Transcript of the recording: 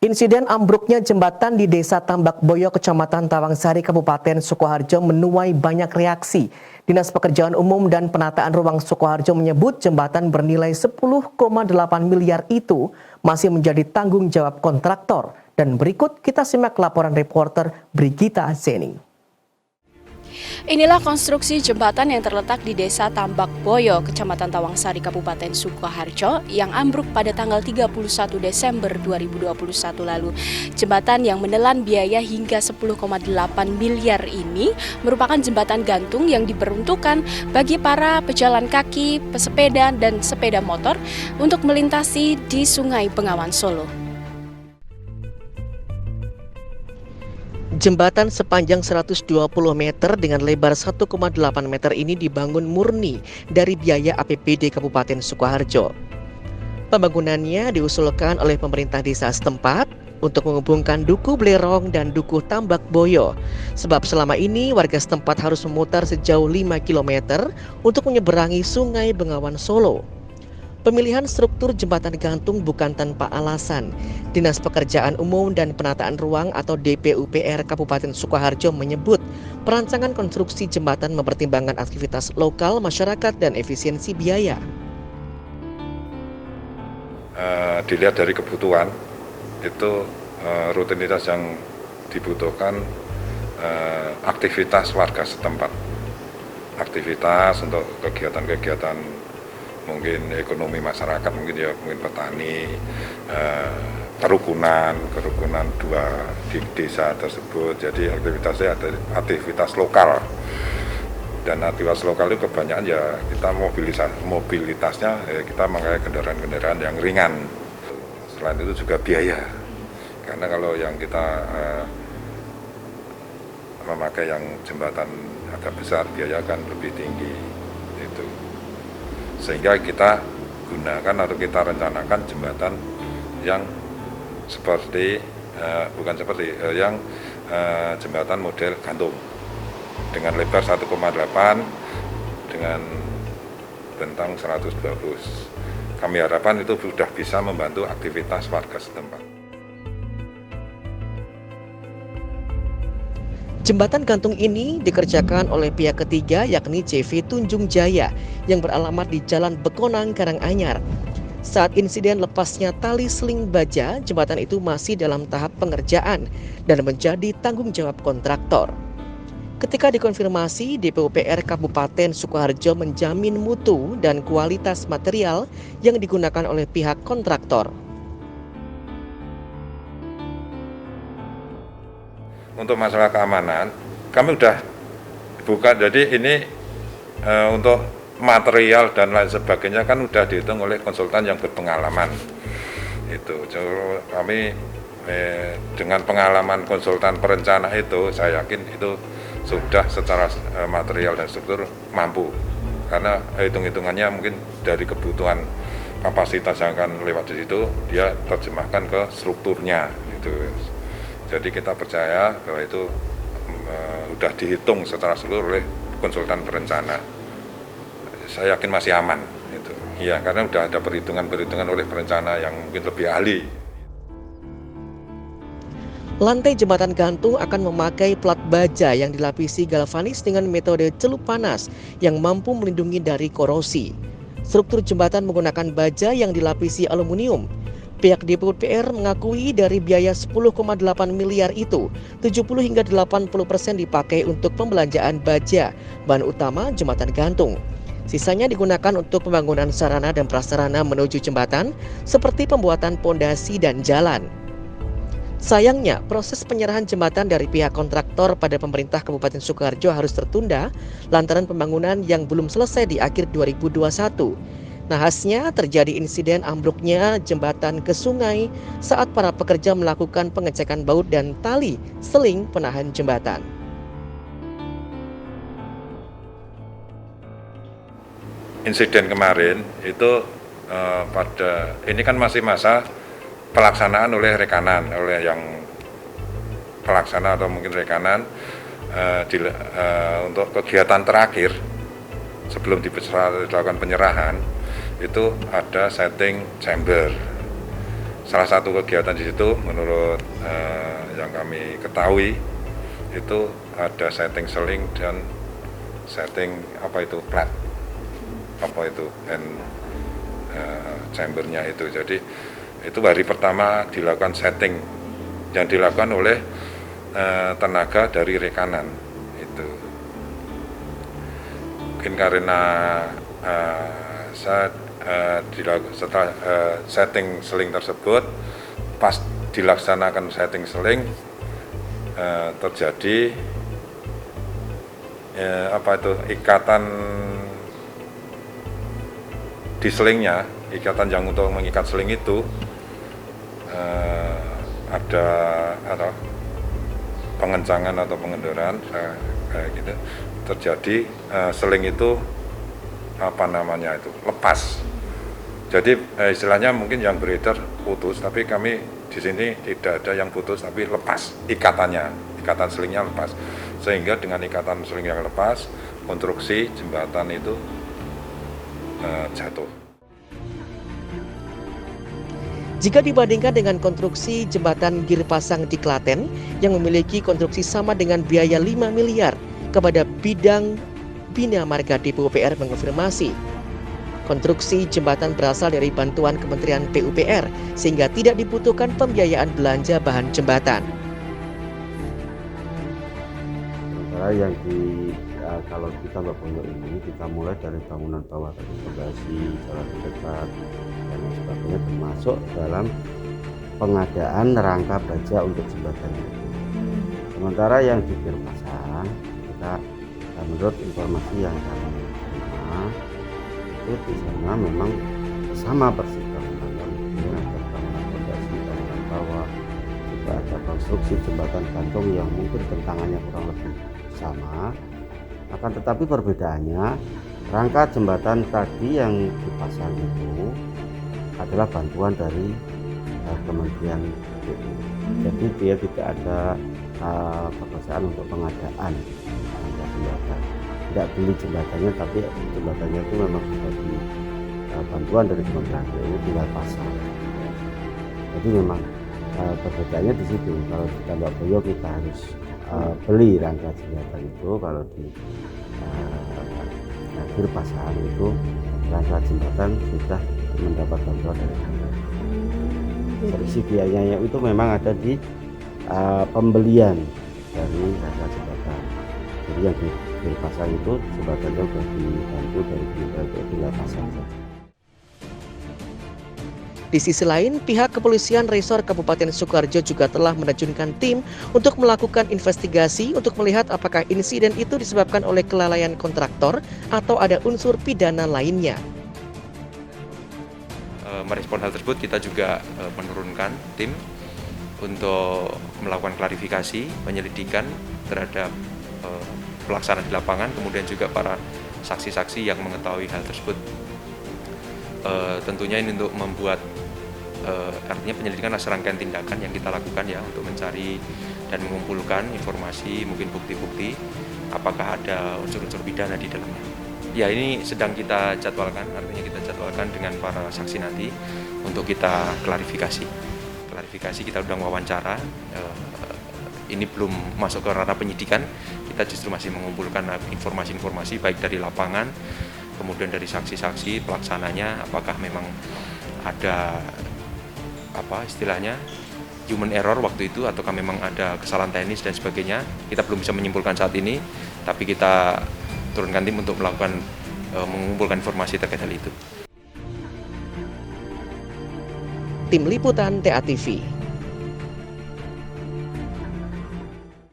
Insiden ambruknya jembatan di Desa Tambak Boyo, Kecamatan Tawangsari, Kabupaten Sukoharjo menuai banyak reaksi. Dinas Pekerjaan Umum dan Penataan Ruang Sukoharjo menyebut jembatan bernilai 10,8 miliar itu masih menjadi tanggung jawab kontraktor. Dan berikut kita simak laporan reporter Brigita Zening. Inilah konstruksi jembatan yang terletak di Desa Tambak Boyo, Kecamatan Tawangsari, Kabupaten Sukoharjo yang ambruk pada tanggal 31 Desember 2021 lalu. Jembatan yang menelan biaya hingga 10,8 miliar ini merupakan jembatan gantung yang diperuntukkan bagi para pejalan kaki, pesepeda, dan sepeda motor untuk melintasi di Sungai Bengawan Solo. Jembatan sepanjang 120 meter dengan lebar 1,8 meter ini dibangun murni dari biaya APBD Kabupaten Sukoharjo. Pembangunannya diusulkan oleh pemerintah desa setempat untuk menghubungkan Duku Blerong dan Duku Tambak Boyo. Sebab selama ini warga setempat harus memutar sejauh 5 km untuk menyeberangi Sungai Bengawan Solo. Pemilihan struktur jembatan gantung bukan tanpa alasan. Dinas Pekerjaan Umum dan Penataan Ruang atau DPUPR Kabupaten Sukoharjo menyebut perancangan konstruksi jembatan mempertimbangkan aktivitas lokal masyarakat dan efisiensi biaya. Dilihat dari kebutuhan, itu rutinitas yang dibutuhkan aktivitas warga setempat. Aktivitas untuk kegiatan-kegiatan mungkin ekonomi masyarakat, mungkin petani, kerukunan dua di desa tersebut. Jadi aktivitasnya ada aktivitas lokal, dan aktivitas lokal itu kebanyakan ya kita mobilitasnya kita memakai kendaraan-kendaraan yang ringan. Selain itu juga biaya, karena kalau yang kita memakai yang jembatan agak besar biaya akan lebih tinggi itu. Sehingga kita gunakan atau kita rencanakan jembatan yang jembatan model gantung dengan lebar 1,8 dengan bentang 120. Kami harapkan itu sudah bisa membantu aktivitas warga setempat. Jembatan gantung ini dikerjakan oleh pihak ketiga yakni CV Tunjung Jaya yang beralamat di Jalan Bekonang, Karanganyar. Saat insiden lepasnya tali seling baja, jembatan itu masih dalam tahap pengerjaan dan menjadi tanggung jawab kontraktor. Ketika dikonfirmasi, DPUPR Kabupaten Sukoharjo menjamin mutu dan kualitas material yang digunakan oleh pihak kontraktor. Untuk masalah keamanan, kami sudah buka, jadi ini untuk material dan lain sebagainya kan sudah dihitung oleh konsultan yang berpengalaman. Itu kami dengan pengalaman konsultan perencana itu, saya yakin itu sudah secara material dan struktur mampu. Karena hitung-hitungannya mungkin dari kebutuhan kapasitas yang akan lewat di situ, dia terjemahkan ke strukturnya gitu. Jadi kita percaya bahwa itu sudah dihitung secara seluruh oleh konsultan perencana. Saya yakin masih aman. Itu. Iya, karena sudah ada perhitungan oleh perencana yang mungkin lebih ahli. Lantai jembatan gantung akan memakai plat baja yang dilapisi galvanis dengan metode celup panas yang mampu melindungi dari korosi. Struktur jembatan menggunakan baja yang dilapisi aluminium. Pihak DPUPR mengakui dari biaya 10,8 miliar itu, 70 hingga 80% dipakai untuk pembelanjaan baja, bahan utama jembatan gantung. Sisanya digunakan untuk pembangunan sarana dan prasarana menuju jembatan, seperti pembuatan pondasi dan jalan. Sayangnya, proses penyerahan jembatan dari pihak kontraktor pada pemerintah Kabupaten Sukoharjo harus tertunda lantaran pembangunan yang belum selesai di akhir 2021. Nahasnya terjadi insiden ambruknya jembatan ke sungai saat para pekerja melakukan pengecekan baut dan tali seling penahan jembatan. Insiden kemarin itu ini kan masih masa pelaksanaan oleh rekanan, oleh yang pelaksana atau mungkin rekanan untuk kegiatan terakhir sebelum dilakukan penyerahan. Itu ada setting chamber. salah satu kegiatan di situ menurut yang kami ketahui itu ada setting seling dan setting plat chambernya itu. Jadi itu hari pertama dilakukan setting yang dilakukan oleh tenaga dari rekanan itu. Mungkin karena setelah setting seling tersebut, pas dilaksanakan setting seling terjadi ikatan di selingnya, ikatan yang untuk mengikat seling itu ada pengencangan atau pengendoran kayak gitu terjadi. Seling itu lepas. Jadi istilahnya mungkin yang beredar putus, tapi kami di sini tidak ada yang putus, tapi lepas ikatan selingnya lepas, sehingga dengan ikatan seling yang lepas konstruksi jembatan itu jatuh. Jika dibandingkan dengan konstruksi jembatan Giripasang di Klaten yang memiliki konstruksi sama dengan biaya 5 miliar, kepada bidang Bina Marga di PUPR mengonfirmasi konstruksi jembatan berasal dari bantuan Kementerian PUPR sehingga tidak dibutuhkan pembiayaan belanja bahan jembatan. Sementara yang kalau kita Tambak Boyo ini kita mulai dari bangunan bawah tadi, fondasi, jalan dekat dan sebagainya, termasuk dalam pengadaan rangka baja untuk jembatan itu. Sementara yang di Giripasang kita menurut informasi yang kami terima itu di sana memang sama persis bangunan, ada bangunan fondasi, bangunan bawah, juga ada konstruksi jembatan gantung yang mungkin bentangannya kurang lebih sama. Akan tetapi perbedaannya, rangka jembatan tadi yang dipasang itu adalah bantuan dari Kementerian PU. Jadi dia tidak ada pekerjaan untuk pengadaan jembatan. Tidak beli jembatannya, tapi jembatannya itu memang sudah di bantuan dari Kementerian PU, tinggal pasang. Jadi memang perbedaannya di situ. Kalau di Tambak Boyo kita harus beli rangka jembatan itu, kalau di Giripasang itu rangka jembatan sudah mendapat bantuan dari Kementerian. Selisih biayanya itu memang ada di pembelian dari rangka jembatan. Jadi yang di Giripasang itu jembatannya sudah dibantu dari Kementerian PU, tinggal pasang saja. Di sisi lain, pihak kepolisian Resor Kabupaten Sukoharjo juga telah menerjunkan tim untuk melakukan investigasi untuk melihat apakah insiden itu disebabkan oleh kelalaian kontraktor atau ada unsur pidana lainnya. Merespon hal tersebut, kita juga menurunkan tim untuk melakukan klarifikasi, penyelidikan terhadap pelaksanaan di lapangan, kemudian juga para saksi-saksi yang mengetahui hal tersebut. Tentunya ini untuk membuat artinya penyelidikan adalah serangkaian tindakan yang kita lakukan ya untuk mencari dan mengumpulkan informasi, mungkin bukti-bukti apakah ada unsur-unsur pidana di dalamnya. Ya, ini sedang kita jadwalkan, artinya kita jadwalkan dengan para saksi nanti untuk kita klarifikasi. Kita sudah wawancara, ini belum masuk ke ranah penyidikan, kita justru masih mengumpulkan informasi-informasi baik dari lapangan, kemudian dari saksi-saksi pelaksananya, apakah memang ada istilahnya human error waktu itu ataukah memang ada kesalahan teknis dan sebagainya. Kita belum bisa menyimpulkan saat ini, tapi kita turunkan tim untuk melakukan mengumpulkan informasi terkait hal itu. Tim Liputan TA TV.